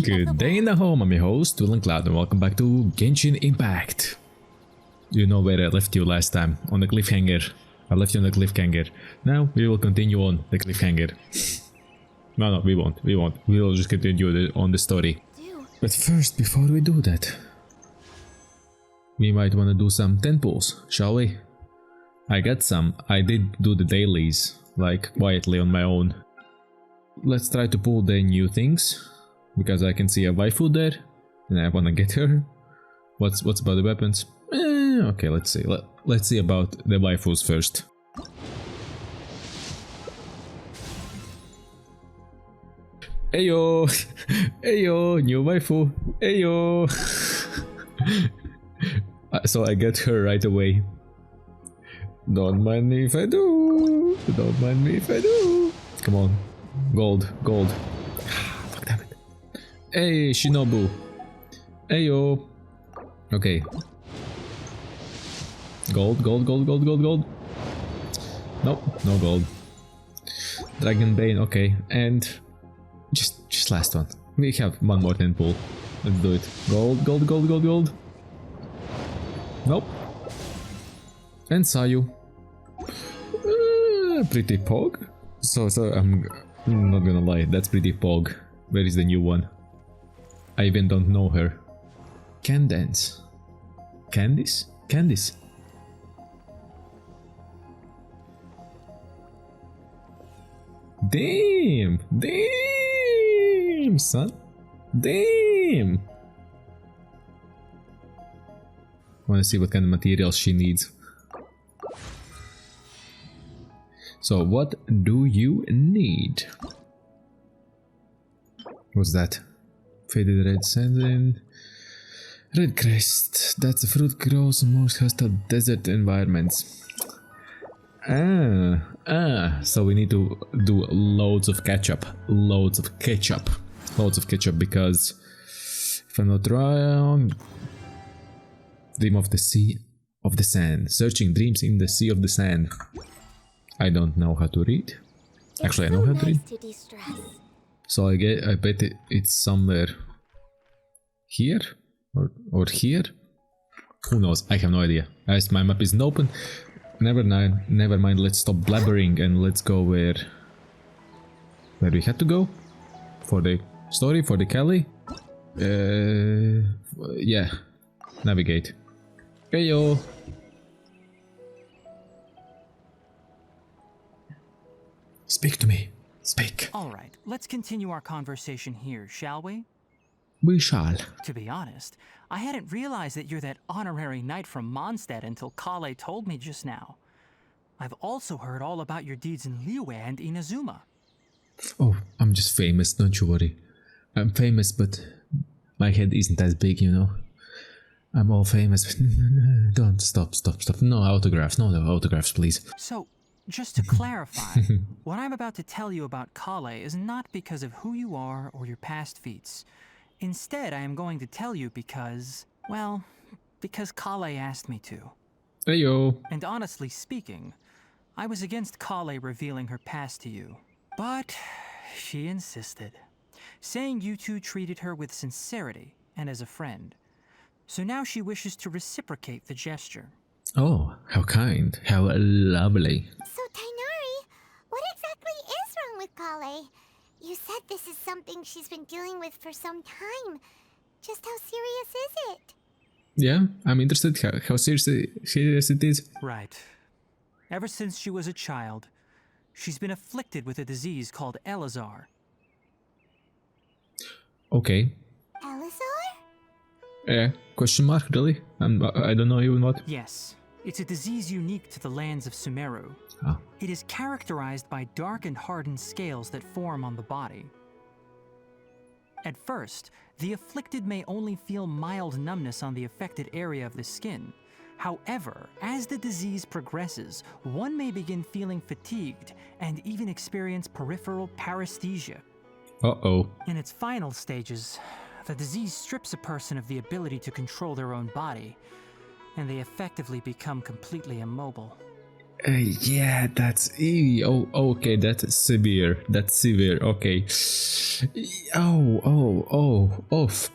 Good day in the home, I'm your host, VillainCloud, and welcome back to Genshin Impact. You know where I left you last time, on the cliffhanger. I left you on the cliffhanger. Now we will continue on the cliffhanger. No, we won't. We will just continue on the story. But first, before we do that, we might want to do some 10 pulls, shall we? I got some. I did do the dailies, like quietly on my own. Let's try to pull the new things, because I can see a waifu there, and I wanna get her. What's about the weapons? Okay, let's see. Let's see about the waifus first. Ayo! Ayo! New waifu! Ayo! So I get her right away. Don't mind me if I do! Don't mind me if I do! Come on. Gold, gold. Fuck, damn it. Hey, Shinobu. Ayo. Okay. Gold, gold, gold, gold, gold, gold. Nope, no gold. Dragon Bane, okay. And just last one. We have one more 10 pull. Let's do it. Gold, gold, gold, gold, gold. Nope. And Sayu. Pretty pog. So I'm not gonna lie, that's pretty pog. Where is the new one? I even don't know her. Candance. Candice? Candice. Damn! Damn, son! Damn! Wanna see what kind of materials she needs. So what do you need? What's that? Faded red sandin. Red crest. That's a fruit grows in most hostile desert environments. So we need to do loads of ketchup. Loads of ketchup. Loads of ketchup because if I'm not wrong, Dream of the Sea of the Sand. Searching dreams in the Sea of the Sand. I don't know how to read. Actually, I know how to read. So I bet it's somewhere here or here. Who knows? I have no idea. As my map isn't open. Never mind. Let's stop blabbering and let's go where we had to go for the story, for the Kelly. Yeah. Navigate. Heyo. Speak to me. Speak. Alright, let's continue our conversation here, shall we? We shall. To be honest, I hadn't realized that you're that honorary knight from Mondstadt until Kale told me just now. I've also heard all about your deeds in Liyue and Inazuma. Oh, I'm just famous, don't you worry. I'm famous, but my head isn't as big, you know. I'm all famous. Don't stop. No autographs, please. So, just to clarify, what I'm about to tell you about Kale is not because of who you are or your past feats. Instead, I am going to tell you because, well, because Kale asked me to. Heyo. And honestly speaking, I was against Kale revealing her past to you. But she insisted, saying you two treated her with sincerity and as a friend. So now she wishes to reciprocate the gesture. Oh, how kind, how lovely. So, Tainari, what exactly is wrong with Kale? You said this is something she's been dealing with for some time. Just how serious is it? Yeah, I'm interested how serious it is. Right. Ever since she was a child, she's been afflicted with a disease called Elazar. Okay. Elazar? Question mark, really? I don't know even what. Yes. It's a disease unique to the lands of Sumeru. Ah. It is characterized by dark and hardened scales that form on the body. At first, the afflicted may only feel mild numbness on the affected area of the skin. However, as the disease progresses, one may begin feeling fatigued and even experience peripheral paresthesia. Uh-oh. In its final stages, the disease strips a person of the ability to control their own body, and they effectively become completely immobile. Yeah, that's okay, that's severe. That's severe. Okay.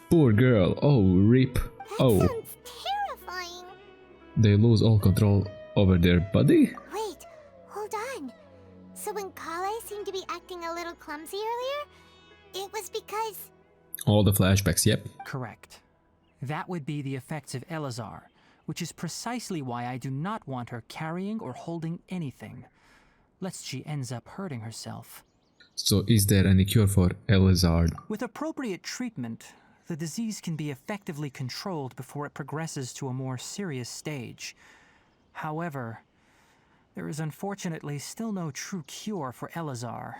Poor girl. Oh, rip. That sounds terrifying. They lose all control over their body? Wait, hold on. So when Kale seemed to be acting a little clumsy earlier, it was because... All the flashbacks, yep. Correct. That would be the effects of Elazar, which is precisely why I do not want her carrying or holding anything, lest she ends up hurting herself. So is there any cure for Elizard? With appropriate treatment, the disease can be effectively controlled before it progresses to a more serious stage. However, there is unfortunately still no true cure for Elazar.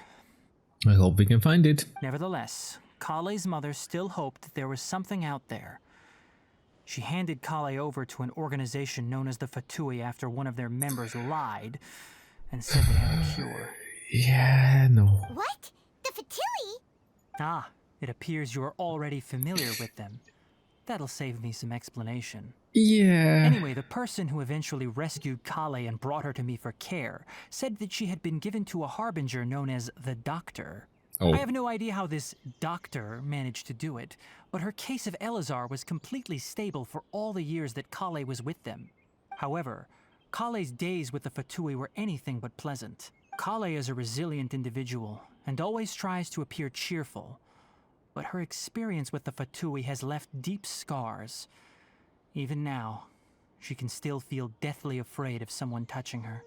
I hope we can find it. Nevertheless, Kale's mother still hoped that there was something out there. She handed Kale over to an organization known as the Fatui after one of their members lied and said they had a cure. Yeah, no. What? The Fatui? Ah, it appears you are already familiar with them. That'll save me some explanation. Yeah. Anyway, the person who eventually rescued Kale and brought her to me for care said that she had been given to a harbinger known as the Doctor. Oh. I have no idea how this doctor managed to do it, but her case of Elazar was completely stable for all the years that Kale was with them. However, Kale's days with the Fatui were anything but pleasant. Kale is a resilient individual and always tries to appear cheerful, but her experience with the Fatui has left deep scars. Even now, she can still feel deathly afraid of someone touching her.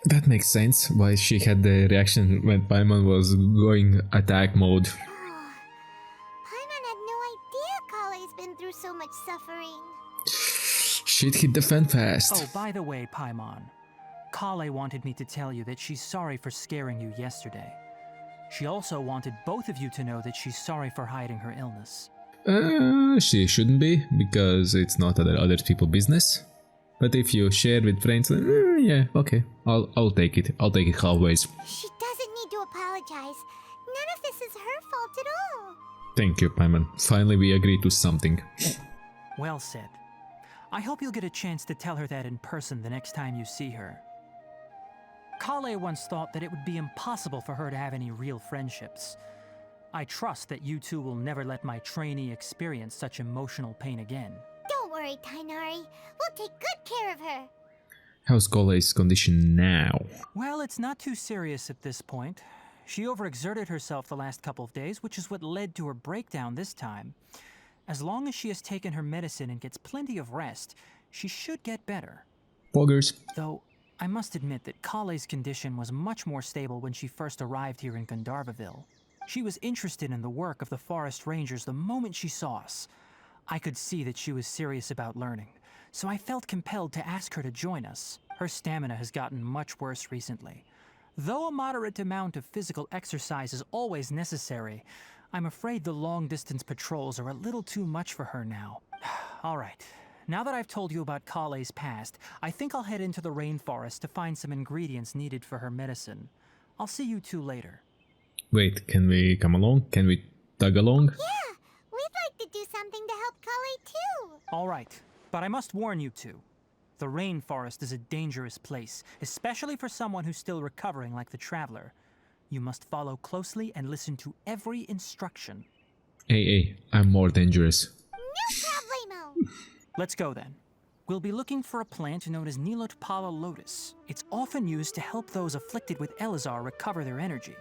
That makes sense why she had the reaction when Paimon was going attack mode. Paimon had no idea Kale's been through so much suffering. Shit hit the fan fast. Oh, by the way, Paimon, Kale wanted me to tell you that she's sorry for scaring you yesterday. She also wanted both of you to know that she's sorry for hiding her illness. She shouldn't be, because it's not other people's business. But if you share with friends, yeah, okay, I'll take it. I'll take it always. She doesn't need to apologize. None of this is her fault at all. Thank you, Paimon. Finally, we agree to something. Well said. I hope you'll get a chance to tell her that in person the next time you see her. Kale once thought that it would be impossible for her to have any real friendships. I trust that you two will never let my trainee experience such emotional pain again. Don't worry, Tainari. We'll take good care of her. How's Kale's condition now? Well, it's not too serious at this point. She overexerted herself the last couple of days, which is what led to her breakdown this time. As long as she has taken her medicine and gets plenty of rest, she should get better. Poggers. Though, I must admit that Kale's condition was much more stable when she first arrived here in Gandharvaville. She was interested in the work of the forest rangers the moment she saw us. I could see that she was serious about learning, so I felt compelled to ask her to join us. Her stamina has gotten much worse recently. Though a moderate amount of physical exercise is always necessary, I'm afraid the long-distance patrols are a little too much for her now. All right, now that I've told you about Kale's past, I think I'll head into the rainforest to find some ingredients needed for her medicine. I'll see you two later. Wait, can we come along? Can we tag along? Yeah, we'd like to do something to help Kale too. All right, but I must warn you two. The rainforest is a dangerous place, especially for someone who's still recovering like the Traveler. You must follow closely and listen to every instruction. Hey, I'm more dangerous. No problemo. Let's go then. We'll be looking for a plant known as Nilotpala lotus. It's often used to help those afflicted with Elazar recover their energy.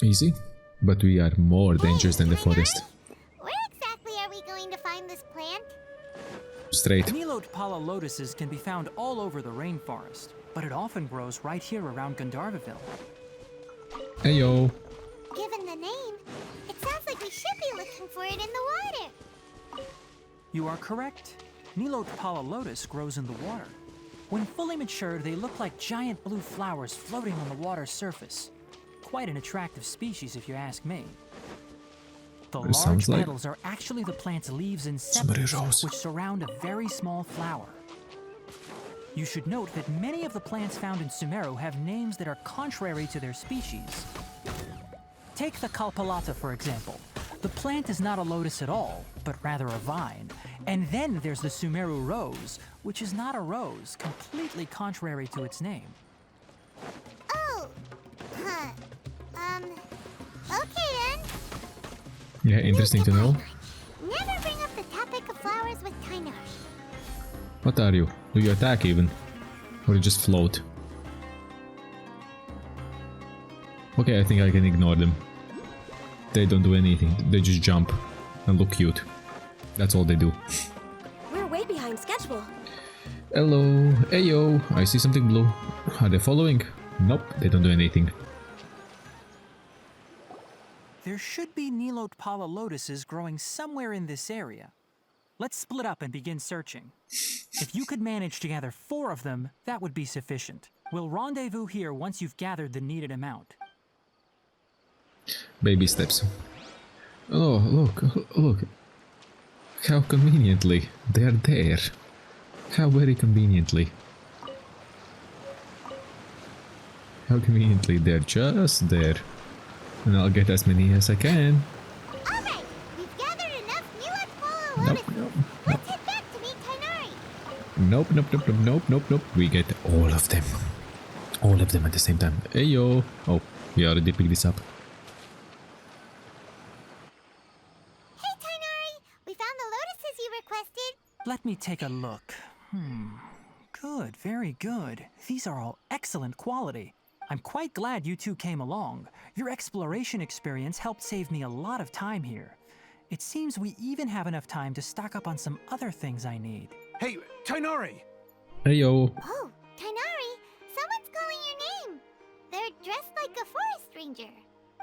Easy, but we are more dangerous than the forest. Where exactly are we going to find this plant? Straight. Nilotpala lotuses can be found all over the rainforest, but it often grows right here around Gandharvaville. Heyo. Given the name, it sounds like we should be looking for it in the water. You are correct. Nilotpala lotus grows in the water. When fully matured, they look like giant blue flowers floating on the water's surface. Quite an attractive species, if you ask me. The large petals are actually the plant's leaves and sepals, which surround a very small flower. You should note that many of the plants found in Sumeru have names that are contrary to their species. Take the Kalpalata, for example. The plant is not a lotus at all, but rather a vine. And then there's the Sumeru rose, which is not a rose, completely contrary to its name. Oh, huh. Okay then. Yeah, interesting to know. Never bring up the topic of flowers with Tainar. What are you? Do you attack even? Or you just float? Okay, I think I can ignore them. They don't do anything, they just jump and look cute. That's all they do. We're way behind schedule. Hello, heyo, I see something blue. Are they following? Nope, they don't do anything. There should be Nilotpala lotuses growing somewhere in this area. Let's split up and begin searching. If you could manage to gather 4 of them, that would be sufficient. We'll rendezvous here once you've gathered the needed amount. Baby steps. Oh, look. How conveniently they're there. How very conveniently. How conveniently they're just there. And I'll get as many as I can. Alright, we've gathered enough Nilotpala lotuses. Nope. Let's head back to meet Tainari. Nope. We get all of them. All of them at the same time. Heyo. Oh, we already picked this up. Hey Tainari, we found the lotuses you requested. Let me take a look. Good, very good. These are all excellent quality. I'm quite glad you two came along. Your exploration experience helped save me a lot of time here. It seems we even have enough time to stock up on some other things I need. Hey, Tainari! Heyo. Oh, Tainari, someone's calling your name. They're dressed like a forest ranger.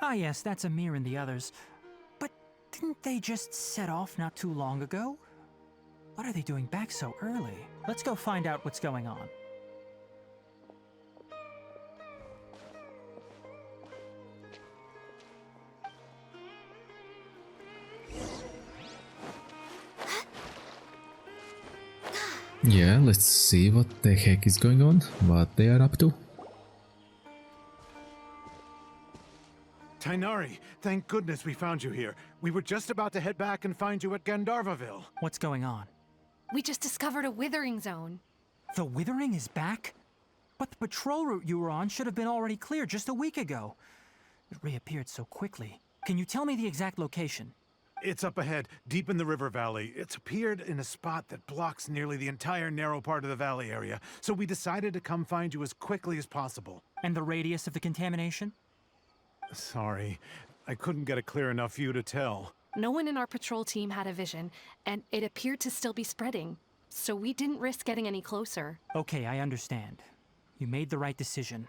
Ah yes, that's Amir and the others. But didn't they just set off not too long ago? What are they doing back so early? Let's go find out what's going on. Yeah, let's see what the heck is going on, what they are up to. Tainari, thank goodness we found you here. We were just about to head back and find you at Gandharvaville. What's going on? We just discovered a Withering zone. The Withering is back? But the patrol route you were on should have been already clear just a week ago. It reappeared so quickly. Can you tell me the exact location? It's up ahead, deep in the river valley. It's appeared in a spot that blocks nearly the entire narrow part of the valley area, so we decided to come find you as quickly as possible. And the radius of the contamination? Sorry, I couldn't get a clear enough view to tell. No one in our patrol team had a vision, and it appeared to still be spreading. So we didn't risk getting any closer. Okay, I understand. You made the right decision.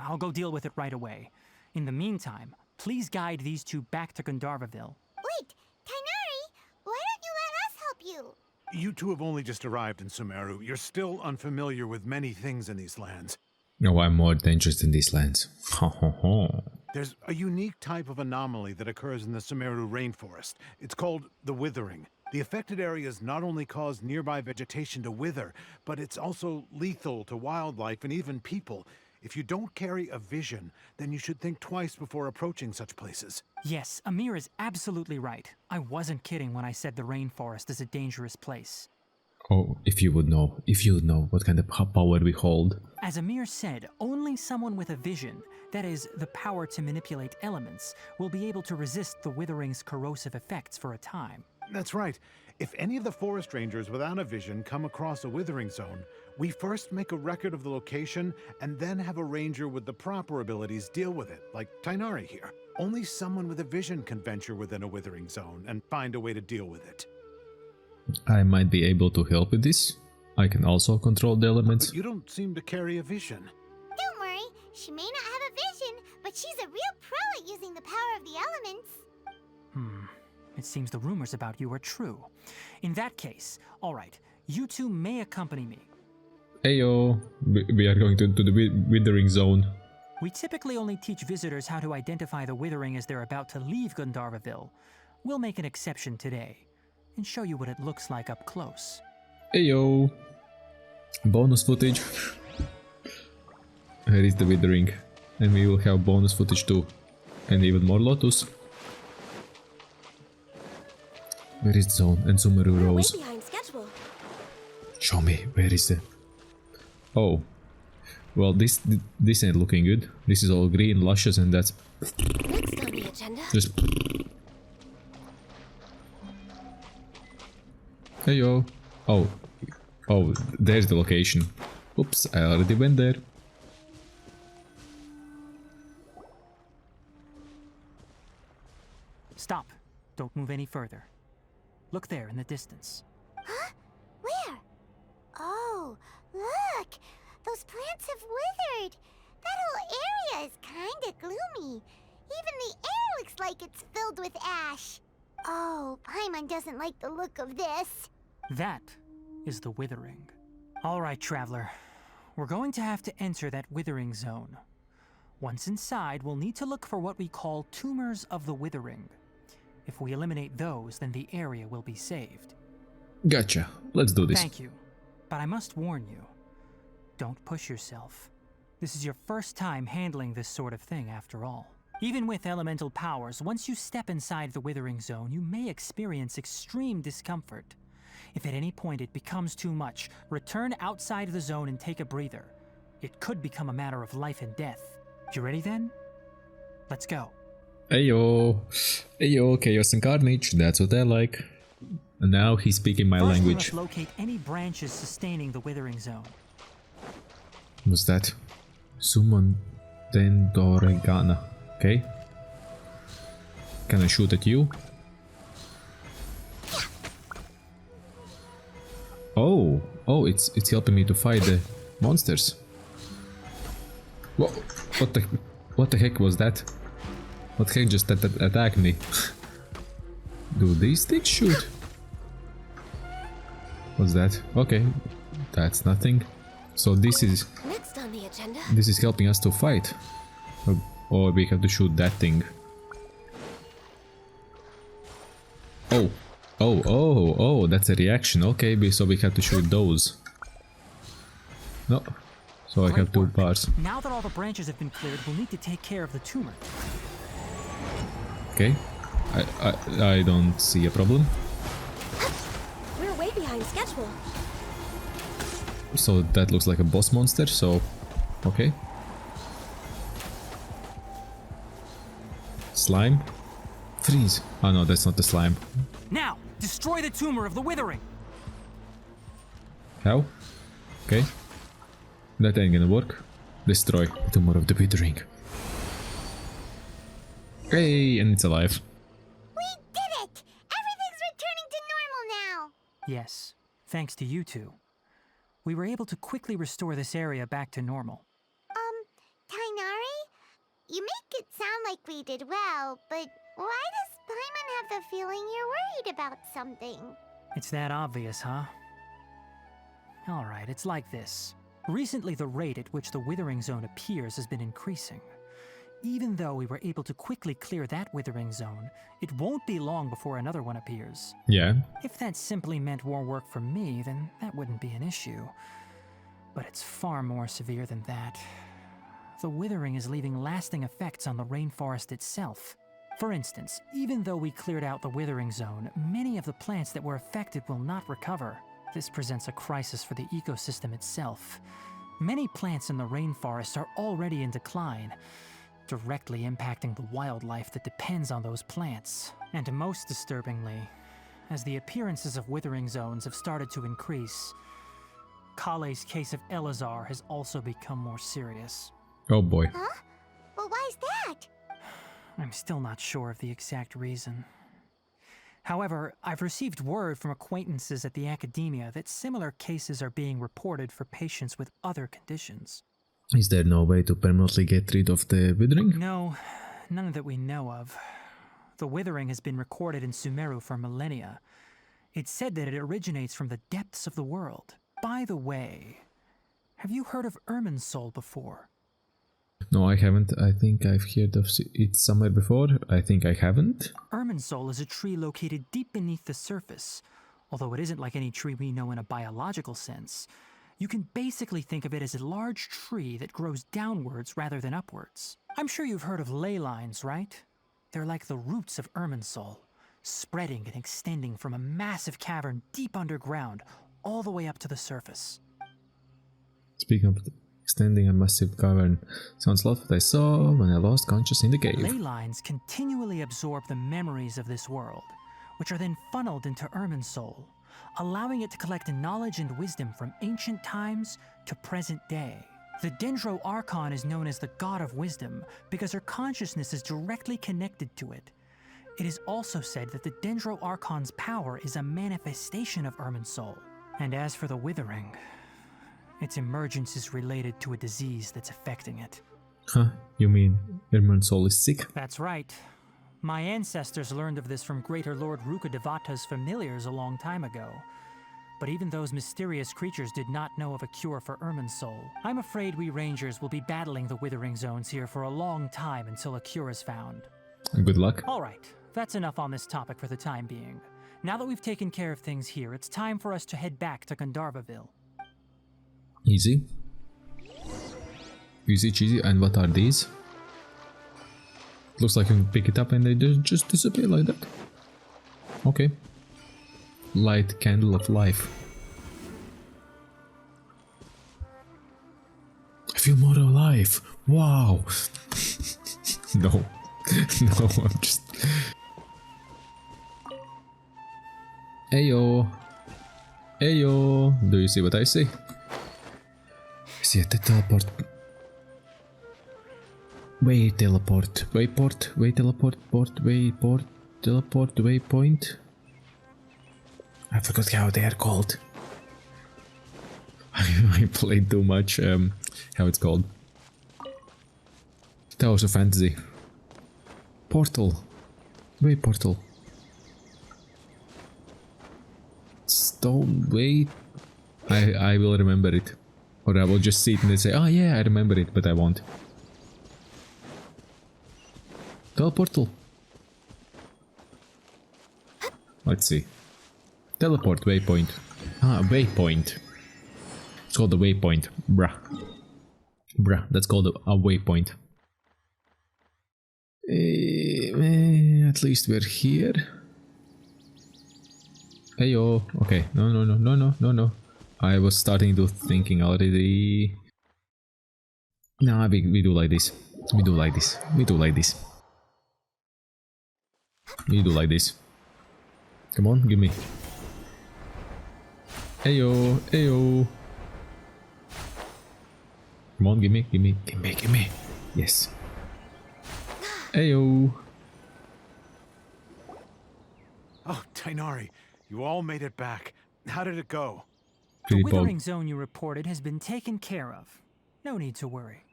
I'll go deal with it right away. In the meantime, please guide these two back to Gandharvaville. Wait, Tainari, why don't you let us help you? You two have only just arrived in Sumeru. You're still unfamiliar with many things in these lands. No, I'm more dangerous in these lands. Ho ho ho. There's a unique type of anomaly that occurs in the Sumeru rainforest. It's called the Withering. The affected areas not only cause nearby vegetation to wither, but it's also lethal to wildlife and even people. If you don't carry a vision, then you should think twice before approaching such places. Yes, Amir is absolutely right. I wasn't kidding when I said the rainforest is a dangerous place. Oh, if you would know what kind of power we hold. As Amir said, only someone with a vision, that is, the power to manipulate elements, will be able to resist the Withering's corrosive effects for a time. That's right. If any of the forest rangers without a vision come across a Withering zone, we first make a record of the location and then have a ranger with the proper abilities deal with it, like Tainari here. Only someone with a vision can venture within a Withering zone and find a way to deal with it. I might be able to help with this. I can also control the elements. But you don't seem to carry a vision. Don't worry, she may not have a vision, but she's a real pro at using the power of the elements. It seems the rumors about you are true. In that case, alright, you two may accompany me. Heyo, we are going to the Withering zone. We typically only teach visitors how to identify the Withering as they're about to leave Gandharvaville. We'll make an exception today, and show you what it looks like up close. Heyo! Bonus footage. Here is the Withering. And we will have bonus footage too. And even more Lotus. Where is the zone? And Sumeru We're way Rose. behind schedule. Show me, where is it? Oh. Well, this ain't looking good. This is all green, luscious, and that's Next on the agenda. just... Hey yo. Oh. Oh, there's the location. Oops, I already went there. Stop. Don't move any further. Look there in the distance. Huh? Where? Oh, look! Those plants have withered! That whole area is kinda gloomy. Even the air looks like it's filled with ash. Oh, Paimon doesn't like the look of this. That is the Withering. Alright, Traveler. We're going to have to enter that Withering zone. Once inside, we'll need to look for what we call tumors of the Withering. If we eliminate those, then the area will be saved. Gotcha. Let's do this. Thank you. But I must warn you. Don't push yourself. This is your first time handling this sort of thing, after all. Even with elemental powers, once you step inside the Withering zone, you may experience extreme discomfort. If at any point it becomes too much, return outside the zone and take a breather. It could become a matter of life and death. You ready then? Let's go. Ayo. Ayo, chaos and carnage. That's what I like. And now he's speaking my First, we language. must locate any branches sustaining the Withering zone. What's that? Summon Dendoregana. Okay. Can I shoot at you? Oh, it's helping me to fight the monsters. What the heck was that? What the heck just attacked me? Do these things shoot? What's that? Okay, that's nothing. So this is Next on the agenda. helping us to fight. Or we have to shoot that thing. Oh, that's a reaction. Okay, so we have to shoot those. No. So I have Great two work. parts. Now that all the branches have been cleared, we'll need to take care of the tumor. Okay. I don't see a problem. We're way behind schedule. So that looks like a boss monster, so okay. Slime. Freeze. Oh no, that's not the slime. Now, destroy the tumor of the Withering! How? Okay. That ain't gonna work. Destroy the tumor of the Withering. Hey, and it's alive. We did it! Everything's returning to normal now! Yes, thanks to you two. We were able to quickly restore this area back to normal. Tainari? You make it sound like we did well, but why does Paimon have the feeling you're worried about something? It's that obvious, huh? Alright, it's like this. Recently, the rate at which the Withering Zone appears has been increasing. Even though we were able to quickly clear that Withering Zone, it won't be long before another one appears. Yeah. If that simply meant more work for me, then that wouldn't be an issue. But it's far more severe than that. The Withering is leaving lasting effects on the rainforest itself. For instance, even though we cleared out the Withering Zone, many of the plants that were affected will not recover. This presents a crisis for the ecosystem itself. Many plants in the rainforest are already in decline, directly impacting the wildlife that depends on those plants. And most disturbingly, as the appearances of Withering Zones have started to increase, Kale's case of Elazar has also become more serious. Oh boy. Huh? Well, why's that? I'm still not sure of the exact reason. However, I've received word from acquaintances at the academia that similar cases are being reported for patients with other conditions. Is there no way to permanently get rid of the Withering? No, none that we know of. The Withering has been recorded in Sumeru for millennia. It's said that it originates from the depths of the world. By the way, have you heard of Irminsul before? No, I haven't. I think I've heard of it somewhere before. I think I haven't. Irminsul is a tree located deep beneath the surface. Although it isn't like any tree we know in a biological sense. You can basically think of it as a large tree that grows downwards rather than upwards. I'm sure you've heard of ley lines, right? They're like the roots of Irminsul, spreading and extending from a massive cavern deep underground all the way up to the surface. Speaking of extending a massive cavern, sounds like what I saw when I lost conscious in the cave. Ley lines continually absorb the memories of this world, which are then funneled into Irminsul, allowing it to collect knowledge and wisdom from ancient times to present day. The Dendro Archon is known as the God of Wisdom because her consciousness is directly connected to it. It is also said that the Dendro Archon's power is a manifestation of Irminsul. And as for the Withering, its emergence is related to a disease that's affecting it. Huh? You mean Irminsul is sick? That's right. My ancestors learned of this from Greater Lord Rukkhadevata's familiars a long time ago. But even those mysterious creatures did not know of a cure for Irminsul. I'm afraid we rangers will be battling the Withering zones here for a long time until a cure is found. Good luck. Alright, that's enough on this topic for the time being. Now that we've taken care of things here, it's time for us to head back to Gandharvaville. Easy. Easy cheesy. And what are these? Looks like you can pick it up and they just disappear like that. Okay. Light candle of life. I feel more alive. Wow. No. No, I'm just... Ayo. Ayo. Do you see what I see? I see a teleport. Way teleport. Wayport. Way teleport. Port. Wayport. Teleport. Waypoint. I forgot how they are called. I played too much. How it's called? Towers of Fantasy. Portal. Way portal. Stone way. I will remember it. Or I will just see it and then say, oh yeah, I remember it, but I won't. Teleportal. Let's see. Teleport waypoint. Ah, waypoint. It's called the waypoint. Bruh. Bruh, that's called a waypoint. At least we're here. Heyo. Okay. No. I was starting to thinking already. Nah, we do like this. We do like this. We do like this. We do like this. Come on, give me. Heyo, heyo. Come on, give me. Yes. Heyo. Oh, Tainari, you all made it back. How did it go? The Withering zone you reported has been taken care of. No need to worry.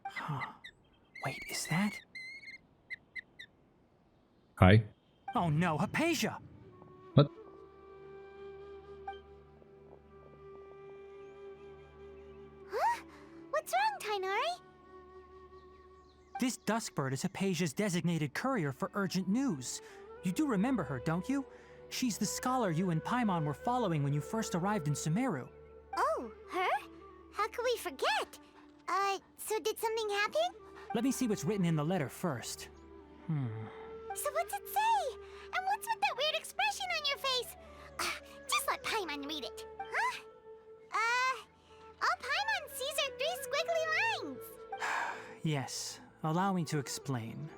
Huh. Wait, is that? Hi. Oh no, Hypatia! What? Huh? What's wrong, Tainari? This Duskbird is Hypatia's designated courier for urgent news. You do remember her, don't you? She's the scholar you and Paimon were following when you first arrived in Sumeru. Oh, her? How could we forget? So did something happen? Let me see what's written in the letter first. So what's it say? And what's with that weird expression on your face? Just let Paimon read it. Huh? All Paimon sees are 3 squiggly lines. Yes, allow me to explain.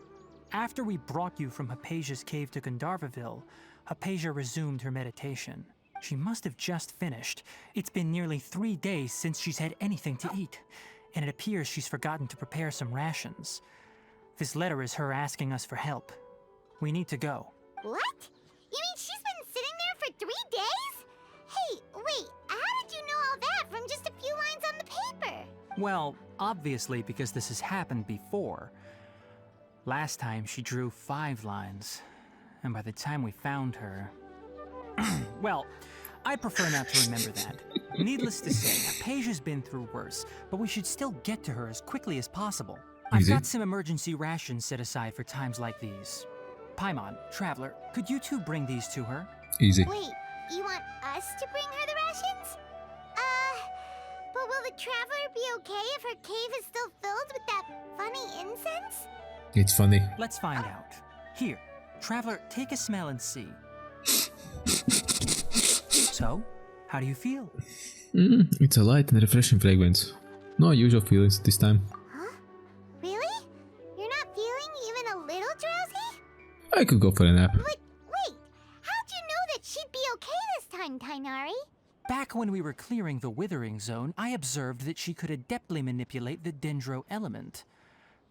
After we brought you from Hypatia's cave to Gandharvaville, Hypatia resumed her meditation. She must have just finished. It's been nearly 3 days since she's had anything to eat, and it appears she's forgotten to prepare some rations. This letter is her asking us for help. We need to go. What? You mean she's been sitting there for 3 days? Hey, wait, how did you know all that from just a few lines on the paper? Well, obviously because this has happened before. Last time she drew 5 lines, and by the time we found her... Well, I prefer not to remember that. Needless to say, Hypatia's been through worse, but we should still get to her as quickly as possible. I've got some emergency rations set aside for times like these. Paimon, Traveler, could you two bring these to her? Easy. Wait, you want us to bring her the rations? But will the Traveler be okay if her cave is still filled with that funny incense? It's funny. Let's find out. Here, Traveler, take a smell and see. So, how do you feel? It's a light and refreshing fragrance. No usual feelings this time. Huh? Really? You're not feeling even a little drowsy? I could go for a nap. But wait, how'd you know that she'd be okay this time, Tainari? Back when we were clearing the Withering Zone, I observed that she could adeptly manipulate the Dendro element.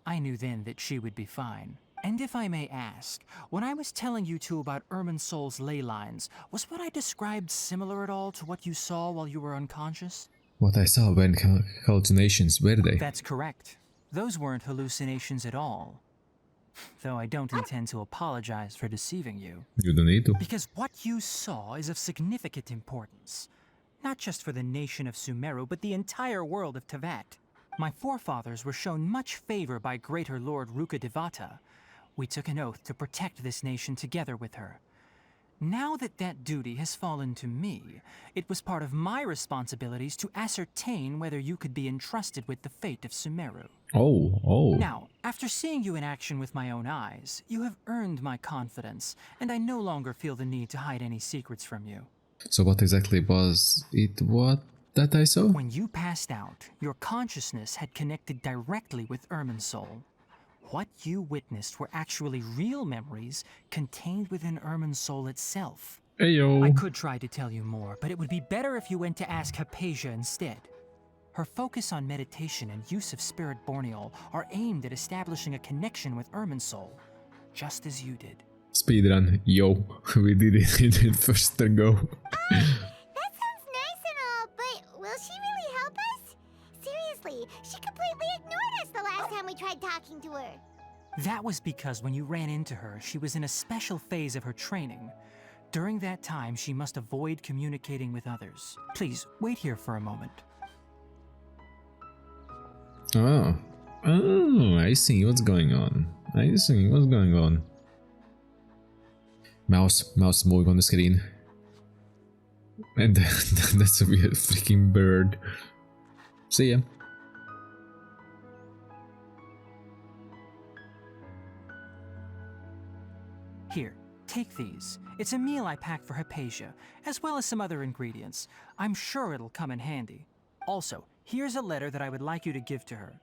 I knew then that she would be fine. And if I may ask, when I was telling you two about Irminsul's ley lines, was what I described similar at all to what you saw while you were unconscious? What I saw weren't hallucinations, were they? That's correct. Those weren't hallucinations at all. Though I don't intend to apologize for deceiving you. You don't need to. Because what you saw is of significant importance. Not just for the nation of Sumeru, but the entire world of Tevat. My forefathers were shown much favor by Greater Lord Rukkhadevata. We took an oath to protect this nation together with her. Now that that duty has fallen to me, it was part of my responsibilities to ascertain whether you could be entrusted with the fate of Sumeru. Oh. Now, after seeing you in action with my own eyes, you have earned my confidence, and I no longer feel the need to hide any secrets from you. So what exactly was it that I saw? When you passed out, your consciousness had connected directly with Irminsul. What you witnessed were actually real memories contained within Irminsul itself. Ayo. I could try to tell you more, but it would be better if you went to ask Hypatia instead. Her focus on meditation and use of Spirit Borneol are aimed at establishing a connection with Irminsul, just as you did. Speedrun, yo, we did it in first go. That sounds nice and all, but will she really help us? Seriously, she completely ignored us the last time we tried talking to her. That was because when you ran into her, she was in a special phase of her training. During that time, she must avoid communicating with others. Please, wait here for a moment. Oh, I see what's going on. Mouse moving on the screen. And that's a weird freaking bird. See ya. Here, take these. It's a meal I packed for Hypatia, as well as some other ingredients. I'm sure it'll come in handy. Also, here's a letter that I would like you to give to her.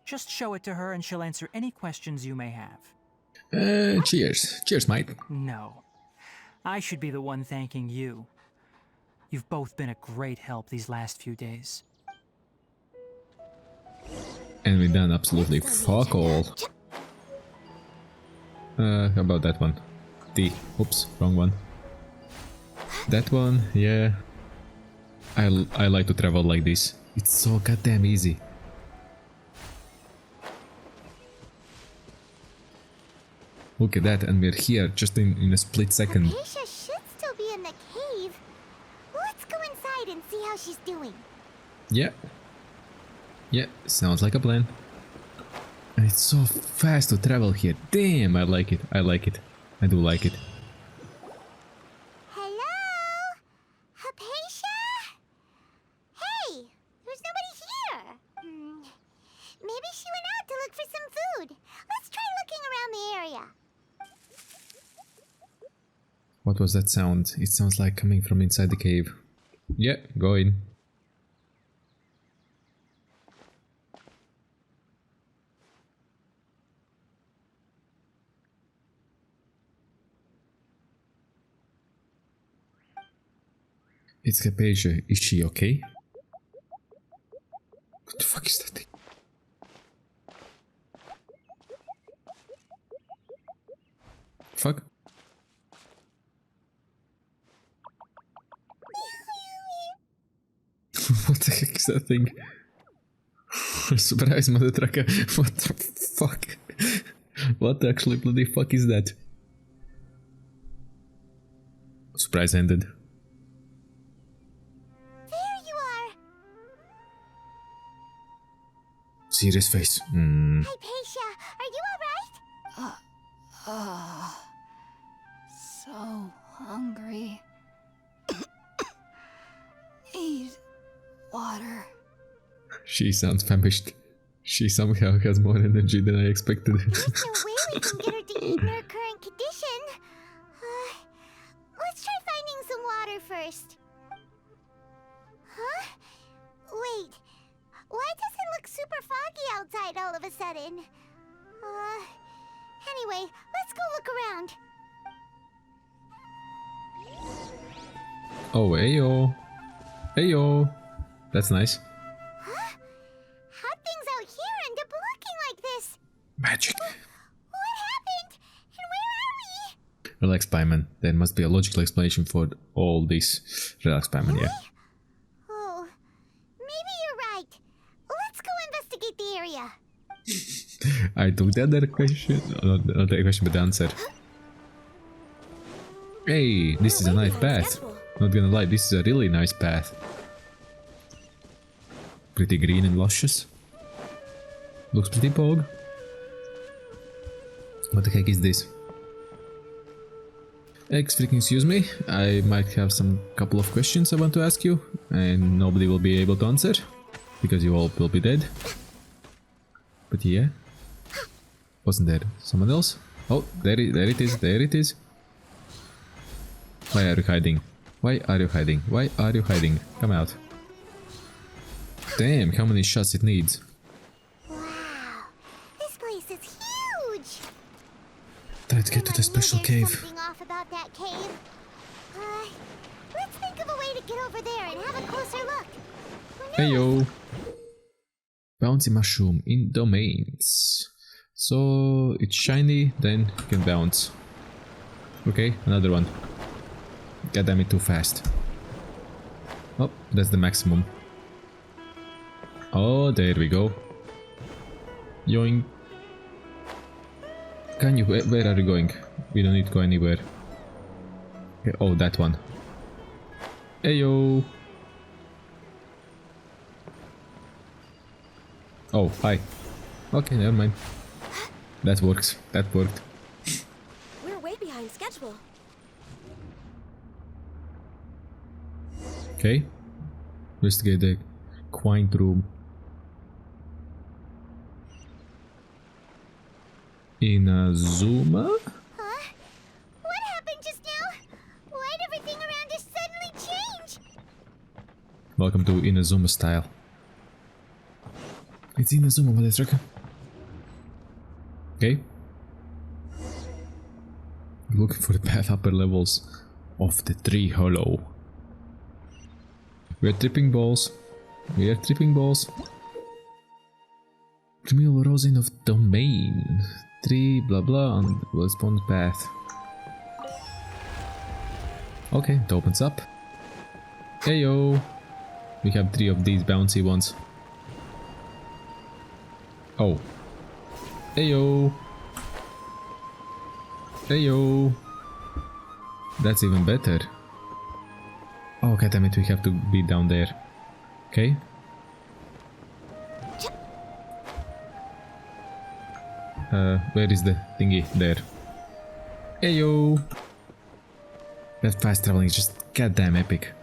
Just show it to her and she'll answer any questions you may have. Cheers. Cheers, mate. No. I should be the one thanking you. You've both been a great help these last few days. And we done absolutely fuck all. How about that one? Oops, wrong one. That one, yeah. I like to travel like this. It's so goddamn easy. Look at that, and we're here just in a split second. Hypatia should still be in the cave. Let's go inside and see how she's doing. Yeah. Yeah, sounds like a plan. And it's so fast to travel here. Damn, I like it. I do like it. Hello? Hypatia? Hey, there's nobody here. Maybe she went out to look for some food. Let's try looking around the area. What was that sound? It sounds like coming from inside the cave. Yeah, go in. It's Hypatia. Is she okay? What the fuck is that thing? Fuck. What the heck is that thing? Surprise, mother trucker. What the fuck? What the actually bloody fuck is that? Surprise ended. There you are. Serious face. Hypatia, are you alright? So hungry. Need water. She sounds famished. She somehow has more energy than I expected. There's no way we can get her to eat in her current condition. first. Huh? Wait. Why does it look super foggy outside all of a sudden? Anyway, let's go look around. Oh, heyo. Heyo. That's nice. Huh? How things out here end up looking like this? Magic. What happened? And where are we? Relax, Pieman. There must be a logical explanation for all this. Relax, Pieman, yeah. Oh, maybe you're right. Let's go investigate the area. I took the other question. Not the question, but the answer. Hey, this is a nice path. Not gonna lie, this is a really nice path. Pretty green and luscious. Looks pretty pog. What the heck is this? Excuse me, I might have some couple of questions I want to ask you, and nobody will be able to answer, because you all will be dead. But yeah. Wasn't there someone else? Oh, there it is. Why are you hiding? Why are you hiding? Why are you hiding? Come out. Damn, how many shots it needs. Wow, this place is huge. Try to get to the special cave. Something off about that cave. Let's think of a way to get over there and have a closer look. Hey yo. Bouncy mushroom in domains. So it's shiny, then you can bounce. Okay, another one. God damn it, too fast. Oh, that's the maximum. Oh, there we go. Yoink. Can you? Where are you going? We don't need to go anywhere. Okay, oh, that one. Heyo. Oh, hi. Okay, never mind. That works. That worked. We're way behind schedule. Okay. Investigate the quaint room. Inazuma? Huh? What happened just now? Why'd everything around us suddenly change? Welcome to Inazuma style. It's Inazuma, motherfucker. Okay. Looking for the path upper levels of the tree hollow. We are tripping balls. We are tripping balls. Criminal rosin of domain. Tree blah blah on the spawn path. Okay, it opens up. Heyo! We have 3 of these bouncy ones. Oh. Heyo! Heyo! That's even better. Oh, goddammit, we have to be down there. Okay. Where is the thingy? There. Heyo! That fast traveling is just goddamn epic.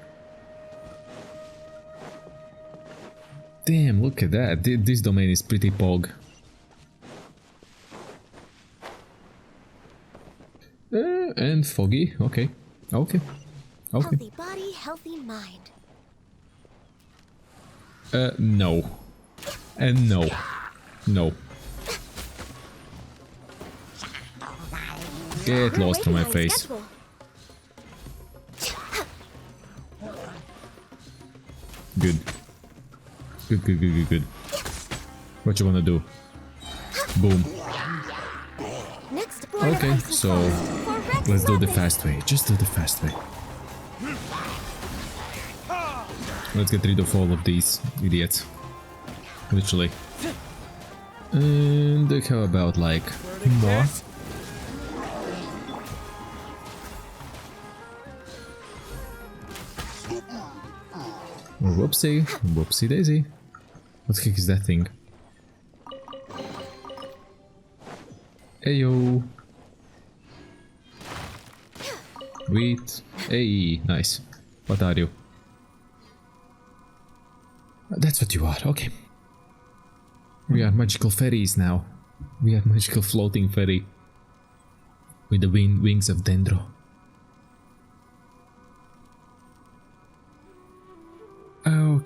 Damn, look at that. This domain is pretty pog. And foggy. Okay. Okay. Okay. Healthy body, healthy mind. No. And no. No. Get lost from my face. Schedule. Good. Good. What you wanna do? Boom. Next Okay, so let's do the fast way. Just do the fast way. Let's get rid of all of these idiots. Literally. And how about like more? Whoopsie, whoopsie daisy. What the heck is that thing? Heyo. Wheat. Hey, nice. What are you? That's what you are, okay. We are magical fairies now. We are magical floating fairy. With the wings of Dendro.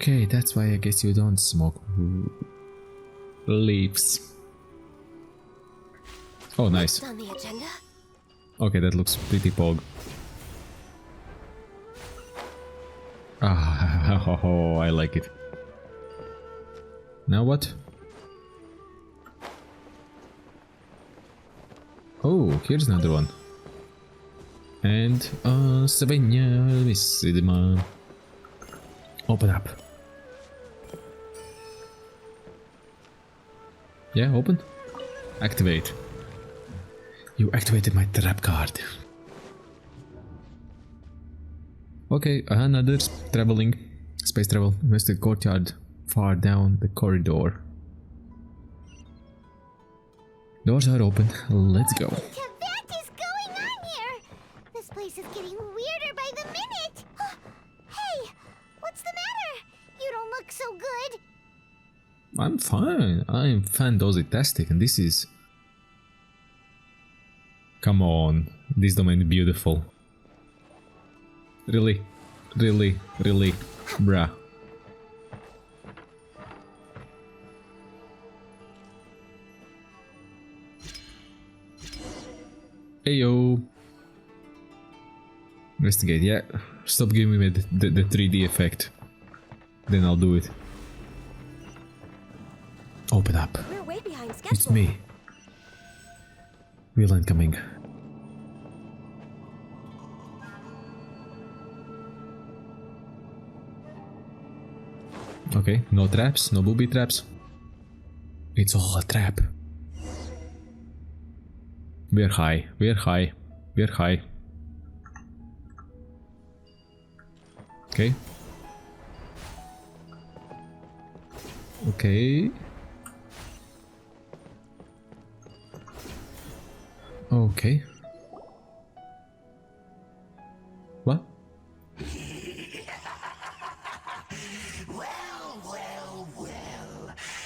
Okay, that's why I guess you don't smoke leaves. Oh, nice. Next on the agenda. Okay, that looks pretty pog. Ah, oh, I like it. Now what? Oh, here's another one. And Savannah, open up. Yeah, open. Activate. You activated my trap card. Okay, another traveling. Space travel. Invested courtyard far down the corridor. Doors are open. Let's go. What is going on here? This place is getting weirder by the minute. Hey, what's the matter? You don't look so good. I'm fine. I'm fantastic, and this is... Come on. This domain is beautiful. Really? Really? Really? Bruh. Heyo. Investigate, yeah. Stop giving me the 3D effect. Then I'll do it. Open up. We're way behind schedule. It's me. Villain coming. Okay, no traps, no booby traps. It's all a trap. We're high, we're high, we're high. Okay. Okay. Okay. What? Well.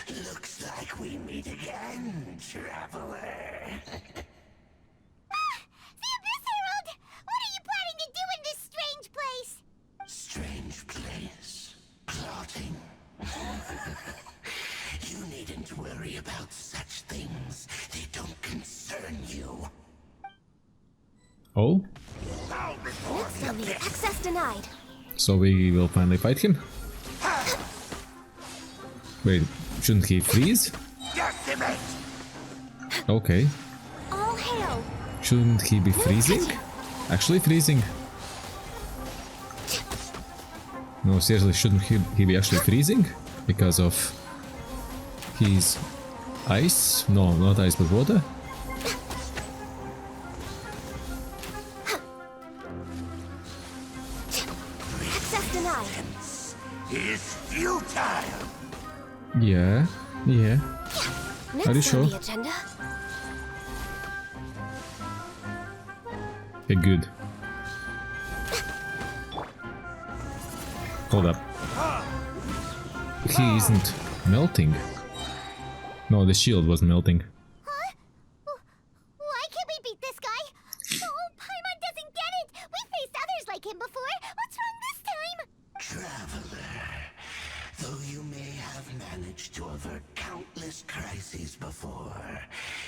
Looks like we meet again, traveler. The Abyss Herald! What are you planning to do in this strange place? Strange place. Plotting. You needn't worry about such things. They don't concern you. Oh? Next on the access denied. So we will finally fight him? Wait, shouldn't he freeze? Decimate! Okay. All hail. Shouldn't he be freezing? Actually freezing. No, seriously, shouldn't he be actually freezing? Because of his ice? No, not ice, but water? Access denied. Is futile! Yeah, yeah. Next Are you on sure? the agenda. Okay, good. Hold up. He isn't melting. No, the shield was melting. Huh? Why can't we beat this guy? Oh, Paimon doesn't get it! We faced others like him before! What's wrong this time? Traveler, though you may have managed to avert countless crises before,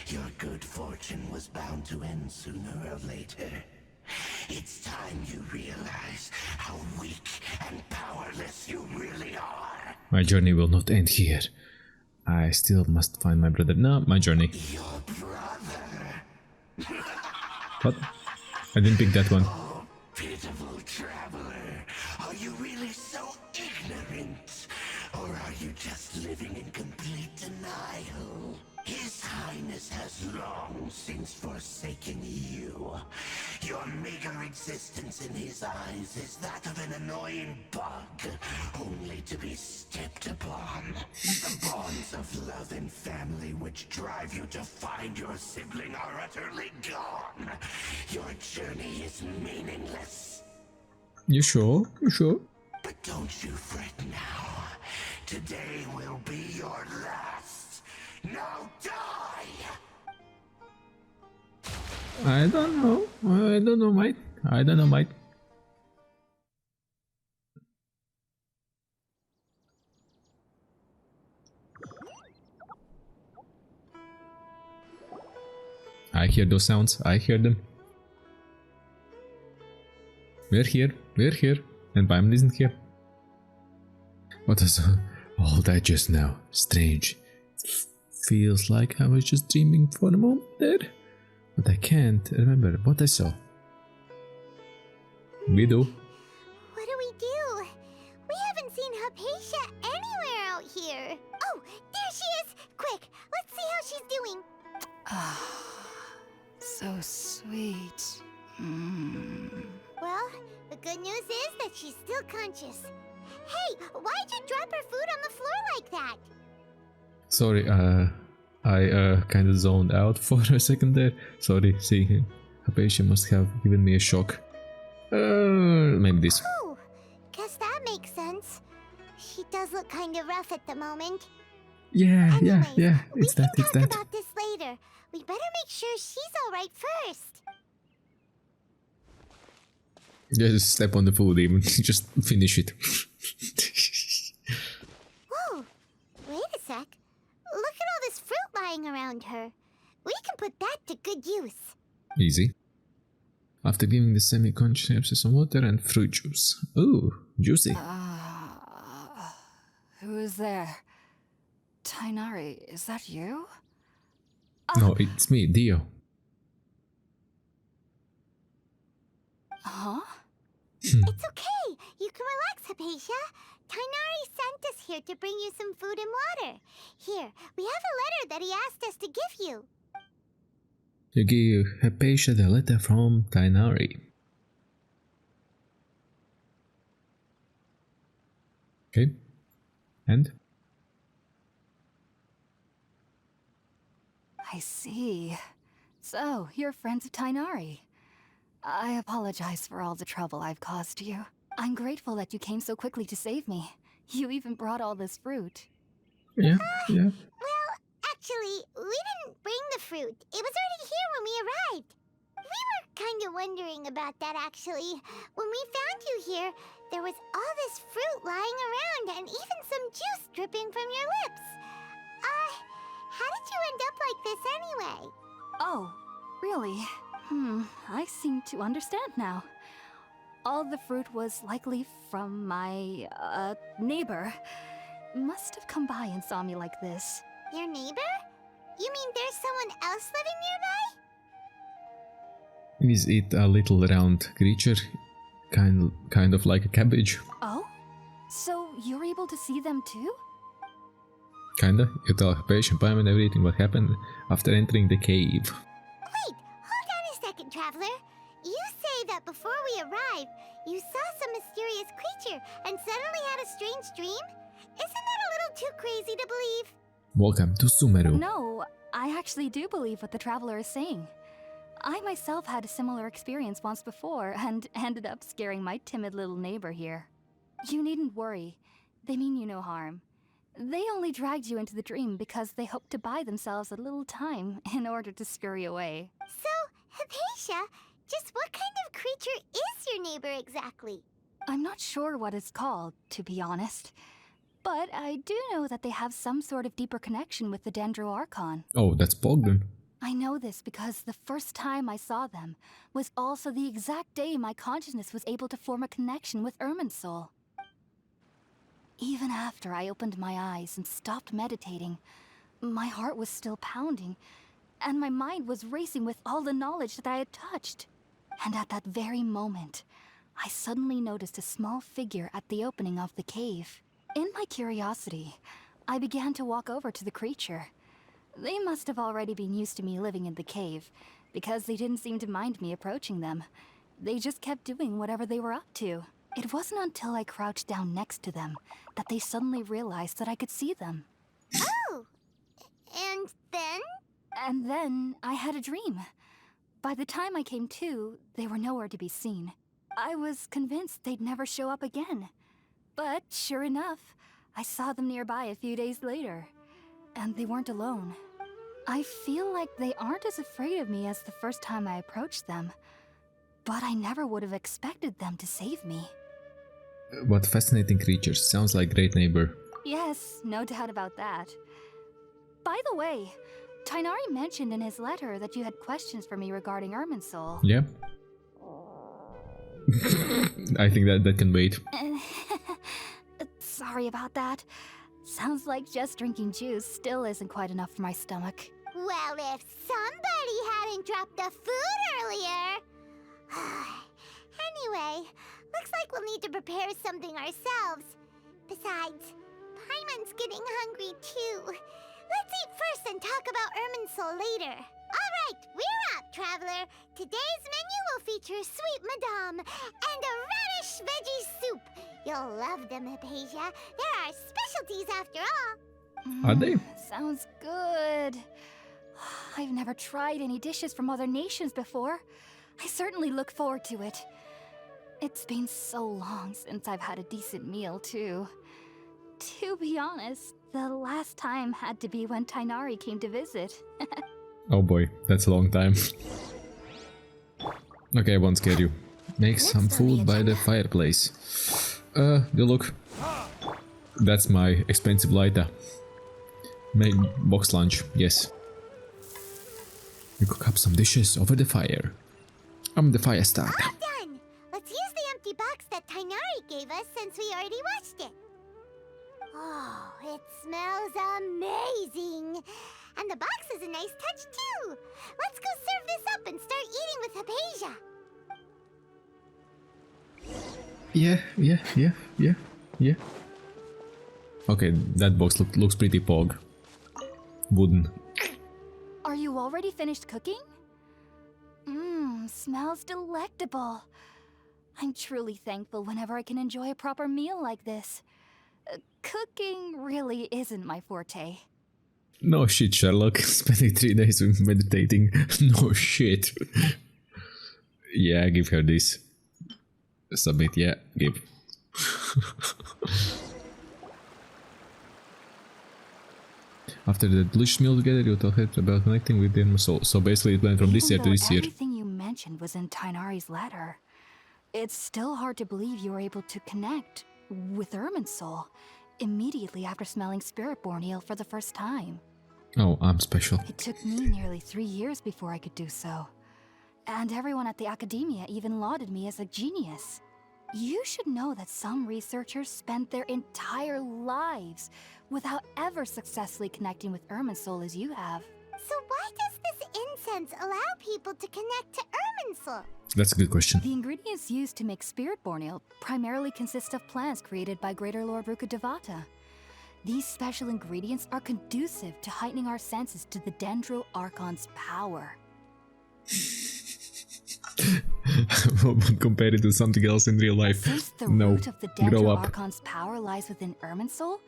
your good fortune was bound to end sooner or later. It's time you realize how weak and powerless you really are. My journey will not end here. I still must find my brother. No, my journey. Your brother. What? I didn't pick that one. Oh, pitiful traveler. Are you really so ignorant? Or are you just living in complete denial? His Highness has long since forsaken you. Your meager existence in his eyes is that of an annoying bug, only to be stepped upon. The bonds of love and family which drive you to find your sibling are utterly gone. Your journey is meaningless. You sure? You sure? But don't you fret now. Today will be your last. Now die! I don't know. I don't know, mate. I don't know, mate. I hear those sounds. I hear them. We're here. We're here. And Paimon isn't here. What is all that just now? Strange. Feels like I was just dreaming for a moment there. But I can't remember what I saw. We do. What do we do? We haven't seen Hypatia anywhere out here. Oh, there she is! Quick, let's see how she's doing. So sweet. Well, the good news is that she's still conscious. Hey, why'd you drop her food on the floor like that? Sorry, I kind of zoned out for a second there. Sorry, see, Hypatia must have given me a shock. Maybe this. Oh, guess that makes sense. She does look kind of rough at the moment. Yeah, Anyways, yeah, we it's can that, it's talk that. about this later. We better make sure she's alright first. Yeah, just step on the food even, just finish it. Whoa, wait a sec. Look at all this fruit lying around her. We can put that to good use. Easy. After giving the semi-conscious some water and fruit juice. Ooh, juicy. Who is there? Tainari, is that you? No, it's me, Dio. Huh? It's okay. You can relax, Hypatia. Tainari sent us here to bring you some food and water. Here, we have a letter that he asked us to give you. You give Hypatia the letter from Tainari. Okay. And? I see. So, you're friends of Tainari. I apologize for all the trouble I've caused you. I'm grateful that you came so quickly to save me. You even brought all this fruit. Yeah, yeah. Well, actually, we didn't bring the fruit. It was already here when we arrived. We were kind of wondering about that, actually. When we found you here, there was all this fruit lying around and even some juice dripping from your lips. How did you end up like this anyway? Oh, really? I seem to understand now. All the fruit was likely from my, neighbor. Must have come by and saw me like this. Your neighbor? You mean there's someone else living nearby? Is it a little round creature? Kind of like a cabbage? Oh? So you're able to see them too? Kinda. You tell Hypatia and Paimon everything what happened after entering the cave. Wait, hold on a second, Traveler. You say that before we arrived, you saw some mysterious creature and suddenly had a strange dream? Isn't that a little too crazy to believe? Welcome to Sumeru. No, I actually do believe what the Traveler is saying. I myself had a similar experience once before and ended up scaring my timid little neighbor here. You needn't worry. They mean you no harm. They only dragged you into the dream because they hoped to buy themselves a little time in order to scurry away. So, Hypatia, just what kind of creature is your neighbor exactly? I'm not sure what it's called, to be honest. But I do know that they have some sort of deeper connection with the Dendro Archon. Oh, that's Bogdan. I know this because the first time I saw them was also the exact day my consciousness was able to form a connection with Irminsul. Even after I opened my eyes and stopped meditating, my heart was still pounding, and my mind was racing with all the knowledge that I had touched. And at that very moment, I suddenly noticed a small figure at the opening of the cave. In my curiosity, I began to walk over to the creature. They must have already been used to me living in the cave, because they didn't seem to mind me approaching them. They just kept doing whatever they were up to. It wasn't until I crouched down next to them that they suddenly realized that I could see them. Oh, and then? And then I had a dream. By the time I came to, they were nowhere to be seen. I was convinced they'd never show up again. But sure enough, I saw them nearby a few days later. And they weren't alone. I feel like they aren't as afraid of me as the first time I approached them. But I never would have expected them to save me. What fascinating creatures. Sounds like great neighbor. Yes, no doubt about that. By the way, Tainari mentioned in his letter that you had questions for me regarding Irminsul. Yeah. I think that can wait. Sorry about that. Sounds like just drinking juice still isn't quite enough for my stomach. Well, if somebody hadn't dropped the food earlier. Anyway, looks like we'll need to prepare something ourselves. Besides, Paimon's getting hungry too. Let's eat first and talk about Irminsul later. Alright, we're up, traveler. Today's menu will feature sweet madame and a radish veggie soup. You'll love them, Hypatia. They're our specialties after all. Are they? Sounds good. I've never tried any dishes from other nations before. I certainly look forward to it. It's been so long since I've had a decent meal, too. To be honest, the last time had to be when Tainari came to visit. Oh boy, that's a long time. Okay, I won't scare you. Make some food by the fireplace. Look. That's my expensive lighter. Make box lunch, yes. You cook up some dishes over the fire. I'm the fire starter. All done! Let's use the empty box that Tainari gave us since we already washed it. Oh, it smells amazing! And the box is a nice touch too! Let's go serve this up and start eating with Hypatia. Yeah. Okay, that box looks pretty pog. Wooden. Are you already finished cooking? Smells delectable. I'm truly thankful whenever I can enjoy a proper meal like this. Cooking really isn't my forte. No shit, Sherlock. Spending 3 days meditating. No shit. Yeah, give her this. Submit, yeah, give. After the delicious meal together, you talk about connecting with the soul. So basically it went from this year to this year. Everything you mentioned was in Tainari's letter. It's still hard to believe you were able to connect with Irminsul immediately after smelling Spiritborn eel for the first time. Oh, I'm special. It took me nearly 3 years before I could do so. And everyone at the academia even lauded me as a genius. You should know that some researchers spent their entire lives without ever successfully connecting with Irminsul as you have. So why does this incense allow people to connect to Irminsul? That's a good question. The ingredients used to make Spiritborn ale primarily consist of plants created by Greater Lord Rukkhadevata. These special ingredients are conducive to heightening our senses to the Dendro Archon's power. Compare it to something else in real life. Since the No, root of the grow Dendro up. Archon's power lies within Irminsul,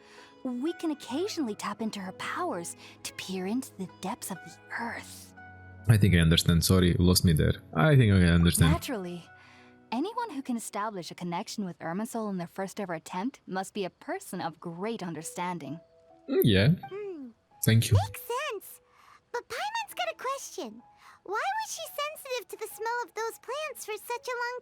we can occasionally tap into her powers to peer into the depths of the earth. I think I understand. Sorry, you lost me there. I think I understand. Naturally. Anyone who can establish a connection with Irminsul in their first ever attempt must be a person of great understanding. Yeah. Thank you. Makes sense. But Paimon's got a question. Why was she sensitive to the smell of those plants for such a long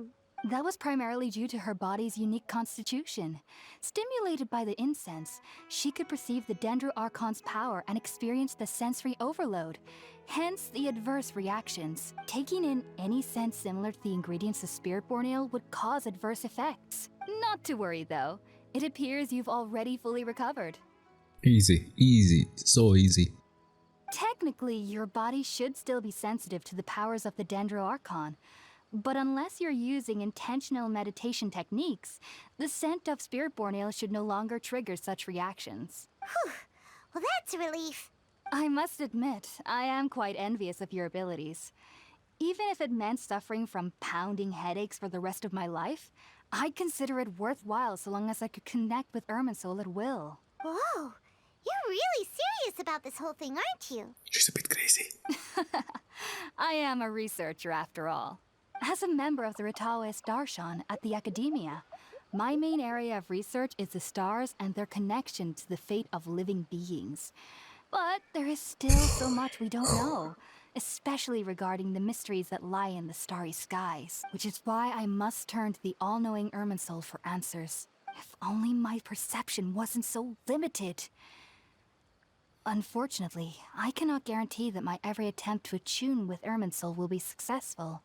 time? That was primarily due to her body's unique constitution. Stimulated by the incense, she could perceive the Dendro Archon's power and experience the sensory overload, hence the adverse reactions. Taking in any scent similar to the ingredients of Spiritborn ale would cause adverse effects. Not to worry though, it appears you've already fully recovered. Easy. So easy. Technically, your body should still be sensitive to the powers of the Dendro Archon, but unless you're using intentional meditation techniques, the scent of Spiritborn ale should no longer trigger such reactions. Whew. Well, that's a relief. I must admit, I am quite envious of your abilities. Even if it meant suffering from pounding headaches for the rest of my life, I'd consider it worthwhile so long as I could connect with Irminsul at will. Whoa. You're really serious about this whole thing, aren't you? She's a bit crazy. I am a researcher after all. As a member of the Ritaoes Darshan at the Academia, my main area of research is the stars and their connection to the fate of living beings. But there is still so much we don't know, especially regarding the mysteries that lie in the starry skies, which is why I must turn to the all-knowing Irminsul for answers. If only my perception wasn't so limited. Unfortunately, I cannot guarantee that my every attempt to attune with Irminsul will be successful,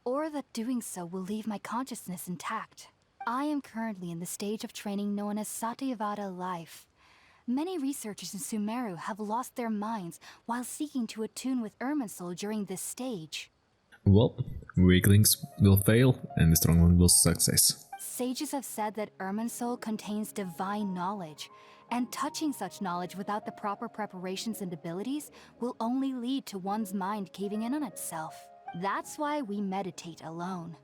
or that doing so will leave my consciousness intact. I am currently in the stage of training known as Satyavada life. Many researchers in Sumeru have lost their minds while seeking to attune with Irminsul during this stage. Well, weaklings will fail and the strong one will success. Sages have said that Irminsul contains divine knowledge, and touching such knowledge without the proper preparations and abilities will only lead to one's mind caving in on itself. That's why we meditate alone.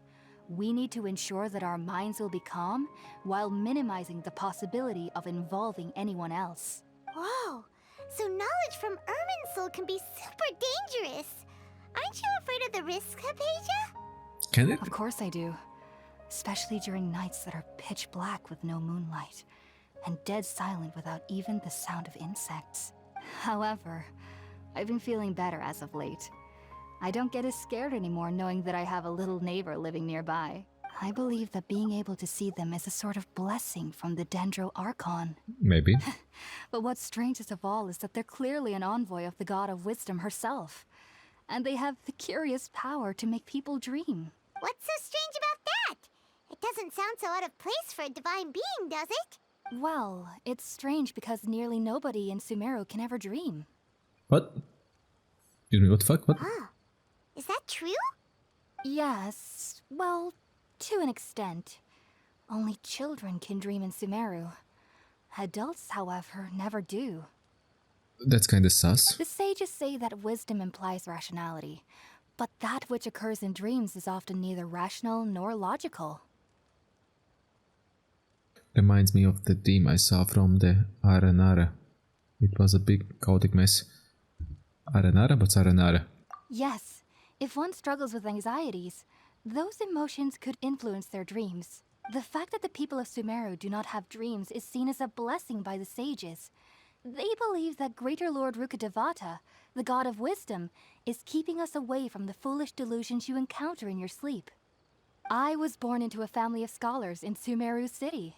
We need to ensure that our minds will be calm while minimizing the possibility of involving anyone else. Whoa! So knowledge from Irminsul can be super dangerous. Aren't you afraid of the risks, Hypatia? Can it? Of course I do. Especially during nights that are pitch black with no moonlight, and dead silent without even the sound of insects. However, I've been feeling better as of late. I don't get as scared anymore knowing that I have a little neighbor living nearby. I believe that being able to see them is a sort of blessing from the Dendro Archon. Maybe. But what's strangest of all is that they're clearly an envoy of the God of Wisdom herself. And they have the curious power to make people dream. What's so strange about that? It doesn't sound so out of place for a divine being, does it? Well, it's strange because nearly nobody in Sumeru can ever dream. What? Excuse me, what the fuck? What? Huh. Is that true? Yes, well, to an extent. Only children can dream in Sumeru. Adults, however, never do. That's kinda sus. The sages say that wisdom implies rationality, but that which occurs in dreams is often neither rational nor logical. Reminds me of the team I saw from the Arenara. It was a big chaotic mess. Arenara? What's Arenara? Yes, if one struggles with anxieties, those emotions could influence their dreams. The fact that the people of Sumeru do not have dreams is seen as a blessing by the sages. They believe that Greater Lord Rukkhadevata, the god of wisdom, is keeping us away from the foolish delusions you encounter in your sleep. I was born into a family of scholars in Sumeru City.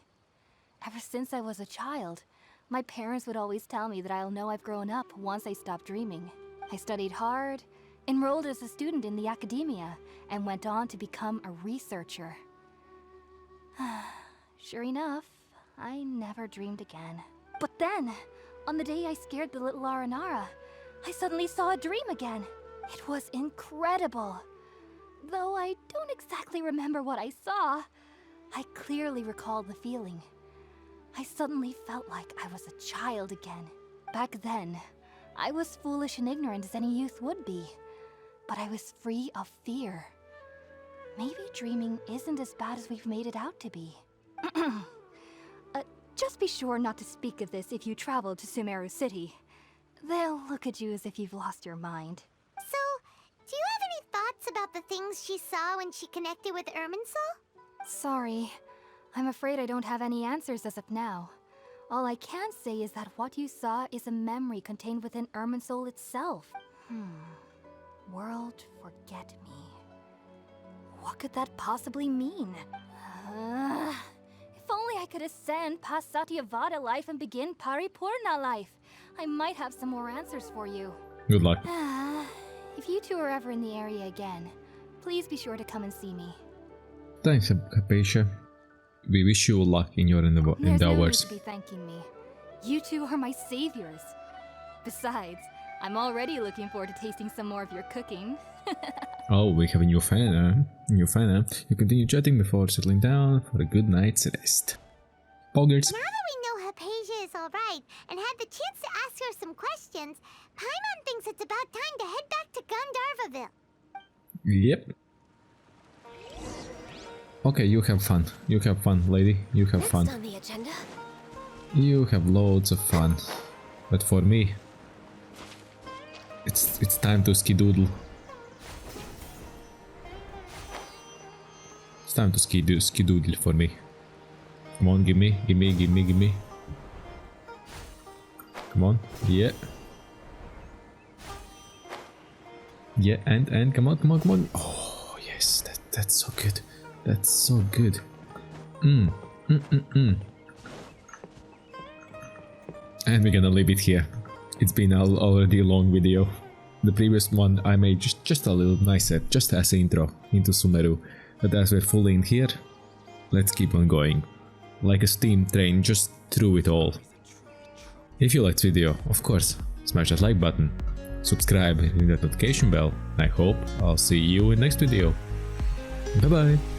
Ever since I was a child, my parents would always tell me that I'll know I've grown up once I stop dreaming. I studied hard, enrolled as a student in the academia, and went on to become a researcher. Sure enough, I never dreamed again. But then, on the day I scared the little Aranara, I suddenly saw a dream again. It was incredible. Though I don't exactly remember what I saw, I clearly recall the feeling. I suddenly felt like I was a child again. Back then, I was foolish and ignorant as any youth would be, but I was free of fear. Maybe dreaming isn't as bad as we've made it out to be. Just be sure not to speak of this if you travel to Sumeru City. They'll look at you as if you've lost your mind. So, do you have any thoughts about the things she saw when she connected with Irminsul? Sorry. I'm afraid I don't have any answers as of now. All I can say is that what you saw is a memory contained within Irminsul itself. World forget me. What could that possibly mean? If only I could ascend past Satyavada life and begin Paripurna life. I might have some more answers for you. Good luck. If you two are ever in the area again, please be sure to come and see me. Thanks, Hypatia. We wish you luck in your There's no need endeavors. to be thanking me. You two are my saviors. Besides, I'm already looking forward to tasting some more of your cooking. Oh, we have a new fan, You continue chatting before settling down for a good night's rest. Poggers. Now that we know Hypatia is alright and had the chance to ask her some questions, Paimon thinks it's about time to head back to Gandharvaville. Yep. Okay, you have fun. You have fun, lady. You have fun. On the agenda? You have loads of fun. But for me, it's time to skidoodle. It's time to skidoodle for me. Come on, gimme. Come on, yeah. Yeah, and come on. Oh yes, that's so good. That's so good. And we're gonna leave it here. It's been already a long video. The previous one I made just a little nice set, just as an intro into Sumeru. But as we're fully in here, let's keep on going. Like a steam train just through it all. If you liked this video, of course, smash that like button, subscribe, ring that notification bell. I hope I'll see you in next video. Bye bye!